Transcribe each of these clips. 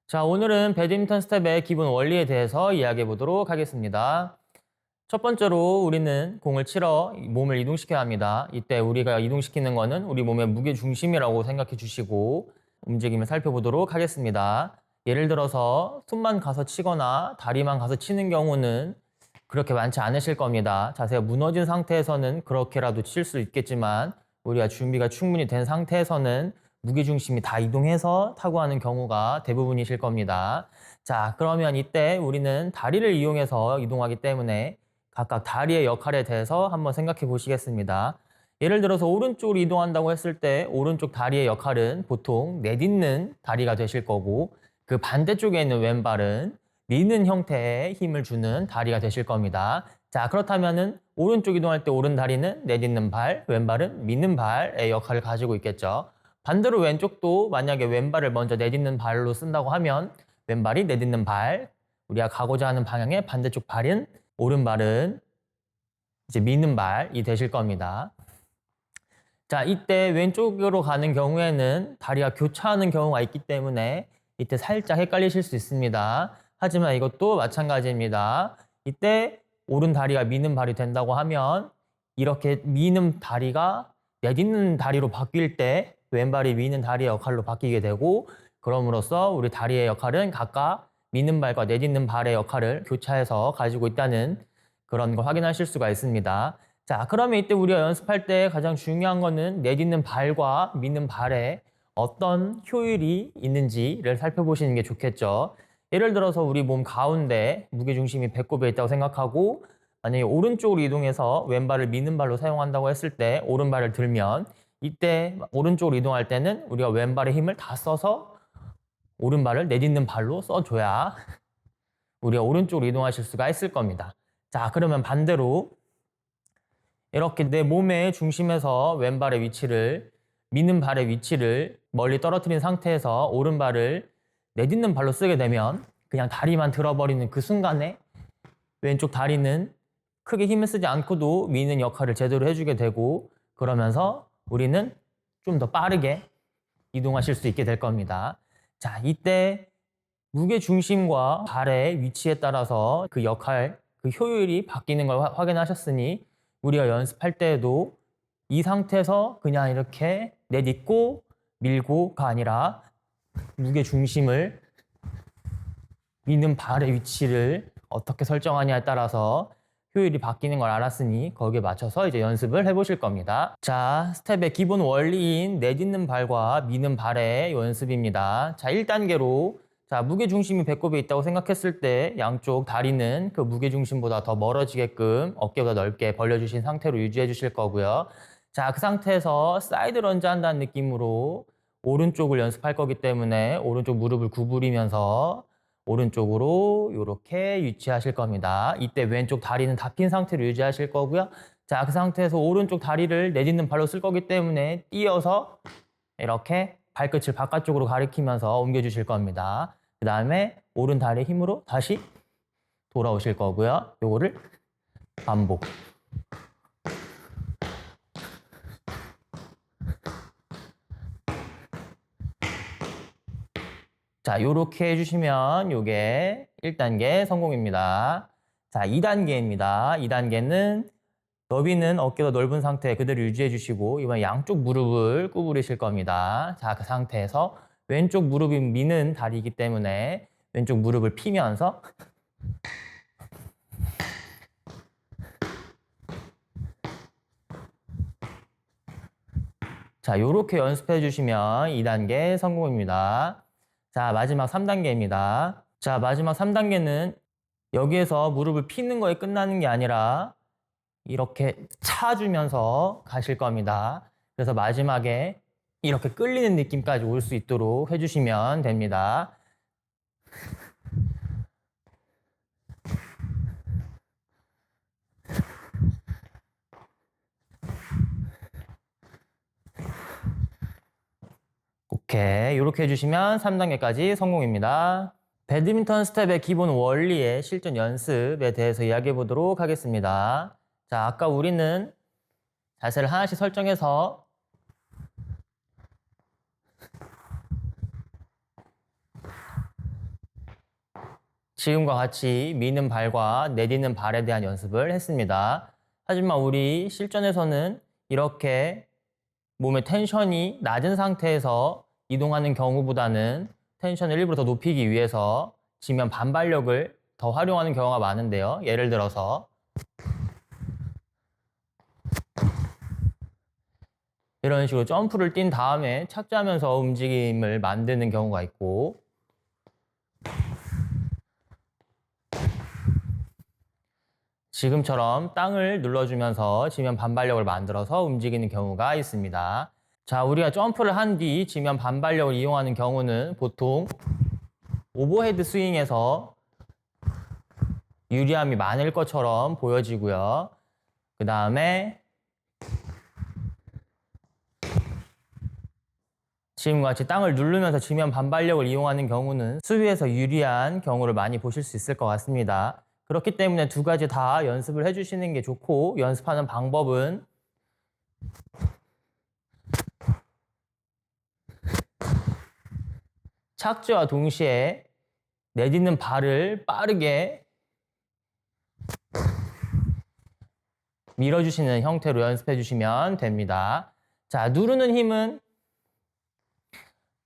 자, 오늘은 배드민턴 스텝의 기본 원리에 대해서 이야기해 보도록 하겠습니다. 첫 번째로 우리는 공을 치러 몸을 이동시켜야 합니다. 이때 우리가 이동시키는 거는 우리 몸의 무게 중심이라고 생각해 주시고 움직임을 살펴보도록 하겠습니다. 예를 들어서 손만 가서 치거나 다리만 가서 치는 경우는 그렇게 많지 않으실 겁니다. 자세가 무너진 상태에서는 그렇게라도 칠 수 있겠지만 우리가 준비가 충분히 된 상태에서는 무게중심이 다 이동해서 타고 하는 경우가 대부분이실 겁니다. 자, 그러면 이때 우리는 다리를 이용해서 이동하기 때문에 각각 다리의 역할에 대해서 한번 생각해 보시겠습니다. 예를 들어서 오른쪽으로 이동한다고 했을 때 오른쪽 다리의 역할은 보통 내딛는 다리가 되실 거고 그 반대쪽에 있는 왼발은 미는 형태의 힘을 주는 다리가 되실 겁니다. 자, 그렇다면은 오른쪽 이동할 때 오른 다리는 내딛는 발, 왼발은 미는 발의 역할을 가지고 있겠죠. 반대로 왼쪽도 만약에 왼발을 먼저 내딛는 발로 쓴다고 하면 왼발이 내딛는 발, 우리가 가고자 하는 방향의 반대쪽 발은 오른발은 이제 미는 발이 되실 겁니다. 자, 이때 왼쪽으로 가는 경우에는 다리가 교차하는 경우가 있기 때문에 이때 살짝 헷갈리실 수 있습니다. 하지만 이것도 마찬가지입니다. 이때 오른 다리가 미는 발이 된다고 하면 이렇게 미는 다리가 내딛는 다리로 바뀔 때 왼발이 미는 다리의 역할로 바뀌게 되고 그럼으로써 우리 다리의 역할은 각각 미는 발과 내딛는 발의 역할을 교차해서 가지고 있다는 그런 걸 확인하실 수가 있습니다. 자, 그러면 이때 우리가 연습할 때 가장 중요한 거는 내딛는 발과 미는 발에 어떤 효율이 있는지를 살펴보시는 게 좋겠죠. 예를 들어서 우리 몸 가운데 무게중심이 배꼽에 있다고 생각하고 만약에 오른쪽으로 이동해서 왼발을 미는 발로 사용한다고 했을 때 오른발을 들면 이때 오른쪽으로 이동할 때는 우리가 왼발의 힘을 다 써서 오른발을 내딛는 발로 써줘야 우리가 오른쪽으로 이동하실 수가 있을 겁니다. 자, 그러면 반대로 이렇게 내 몸의 중심에서 왼발의 위치를 미는 발의 위치를 멀리 떨어뜨린 상태에서 오른발을 내딛는 발로 쓰게 되면 그냥 다리만 들어버리는 그 순간에 왼쪽 다리는 크게 힘을 쓰지 않고도 미는 역할을 제대로 해주게 되고 그러면서 우리는 좀 더 빠르게 이동하실 수 있게 될 겁니다. 자, 이때 무게 중심과 발의 위치에 따라서 그 역할, 그 효율이 바뀌는 걸 확인하셨으니 우리가 연습할 때에도 이 상태에서 그냥 이렇게 내딛고 밀고가 아니라 무게 중심을 미는 발의 위치를 어떻게 설정하냐에 따라서 효율이 바뀌는 걸 알았으니 거기에 맞춰서 이제 연습을 해보실 겁니다. 자, 스텝의 기본 원리인 내딛는 발과 미는 발의 연습입니다. 자, 1단계로 자, 무게중심이 배꼽에 있다고 생각했을 때 양쪽 다리는 그 무게중심보다 더 멀어지게끔 어깨보다 넓게 벌려주신 상태로 유지해 주실 거고요. 자, 그 상태에서 사이드 런지 한다는 느낌으로 오른쪽을 연습할 거기 때문에 오른쪽 무릎을 구부리면서 오른쪽으로 이렇게 위치하실 겁니다. 이때 왼쪽 다리는 다 핀 상태로 유지하실 거고요. 자, 그 상태에서 오른쪽 다리를 내딛는 발로 쓸 거기 때문에 띄어서 이렇게 발끝을 바깥쪽으로 가리키면서 옮겨주실 겁니다. 그 다음에 오른 다리의 힘으로 다시 돌아오실 거고요. 요거를 반복. 자, 요렇게 해주시면 요게 1단계 성공입니다. 자, 2단계입니다. 2단계는 너비는 어깨가 넓은 상태 그대로 유지해 주시고 이번 양쪽 무릎을 구부리실 겁니다. 자, 그 상태에서 왼쪽 무릎이 미는 다리이기 때문에 왼쪽 무릎을 피면서 자, 요렇게 연습해 주시면 2단계 성공입니다. 자, 마지막 3단계입니다. 자, 마지막 3단계는 여기에서 무릎을 피는 거에 끝나는 게 아니라 이렇게 차주면서 가실 겁니다. 그래서 마지막에 이렇게 끌리는 느낌까지 올 수 있도록 해주시면 됩니다. 오케이, 이렇게 해주시면 3단계까지 성공입니다. 배드민턴 스텝의 기본 원리의 실전 연습에 대해서 이야기해 보도록 하겠습니다. 자, 아까 우리는 자세를 하나씩 설정해서 지금과 같이 미는 발과 내딛는 발에 대한 연습을 했습니다. 하지만 우리 실전에서는 이렇게 몸의 텐션이 낮은 상태에서 이동하는 경우보다는 텐션을 일부러 더 높이기 위해서 지면 반발력을 더 활용하는 경우가 많은데요. 예를 들어서 이런 식으로 점프를 뛴 다음에 착지하면서 움직임을 만드는 경우가 있고, 지금처럼 땅을 눌러주면서 지면 반발력을 만들어서 움직이는 경우가 있습니다. 자, 우리가 점프를 한 뒤 지면 반발력을 이용하는 경우는 보통 오버헤드 스윙에서 유리함이 많을 것처럼 보여지고요. 그 다음에 지금과 같이 땅을 누르면서 지면 반발력을 이용하는 경우는 수비에서 유리한 경우를 많이 보실 수 있을 것 같습니다. 그렇기 때문에 두 가지 다 연습을 해주시는 게 좋고, 연습하는 방법은 착지와 동시에 내딛는 발을 빠르게 밀어주시는 형태로 연습해 주시면 됩니다. 자, 누르는 힘은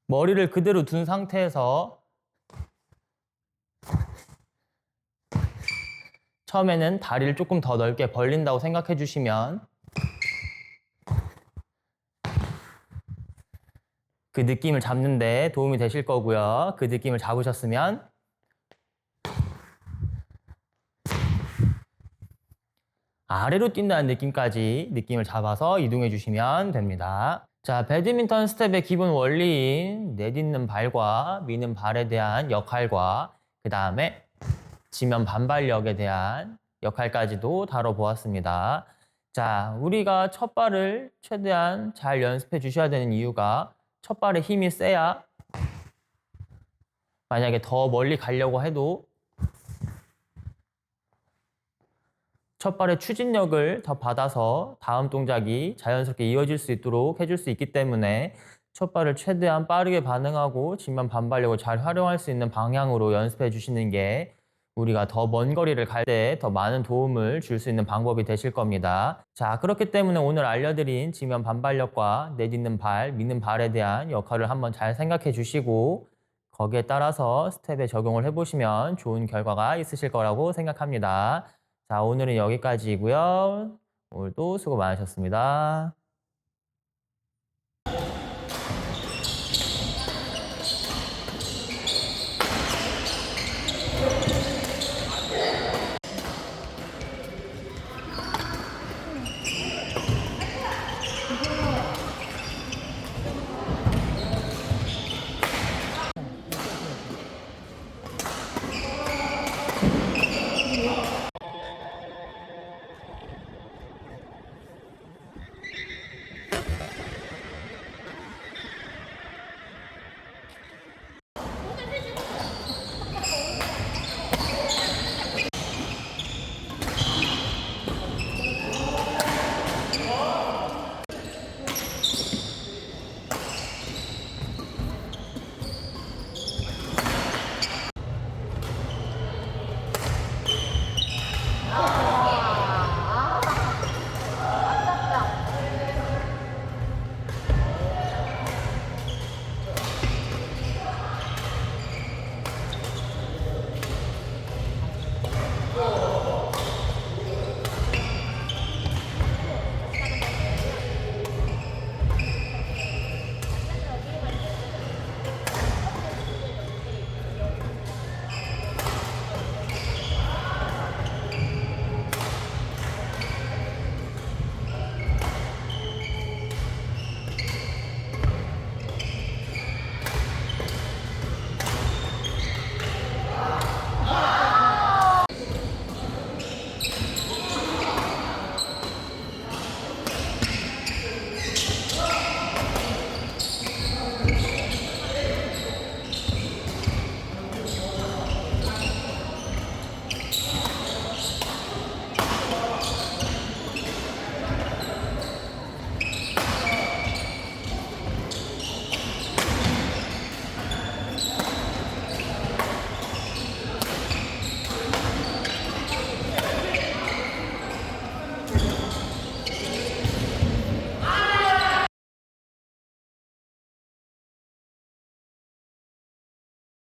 머리를 그대로 둔 상태에서 처음에는 다리를 조금 더 넓게 벌린다고 생각해 주시면 그 느낌을 잡는 데 도움이 되실 거고요. 그 느낌을 잡으셨으면 아래로 뛴다는 느낌까지 느낌을 잡아서 이동해 주시면 됩니다. 자, 배드민턴 스텝의 기본 원리인 내딛는 발과 미는 발에 대한 역할과 그 다음에 지면 반발력에 대한 역할까지도 다뤄보았습니다. 자, 우리가 첫 발을 최대한 잘 연습해 주셔야 되는 이유가 첫 발에 힘이 세야 만약에 더 멀리 가려고 해도 첫 발의 추진력을 더 받아서 다음 동작이 자연스럽게 이어질 수 있도록 해줄 수 있기 때문에 첫 발을 최대한 빠르게 반응하고 지면 반발력을 잘 활용할 수 있는 방향으로 연습해 주시는 게 우리가 더 먼 거리를 갈 때 더 많은 도움을 줄 수 있는 방법이 되실 겁니다. 자, 그렇기 때문에 오늘 알려드린 지면 반발력과 내딛는 발, 미는 발에 대한 역할을 한번 잘 생각해 주시고 거기에 따라서 스텝에 적용을 해보시면 좋은 결과가 있으실 거라고 생각합니다. 자, 오늘은 여기까지이고요. 오늘도 수고 많으셨습니다.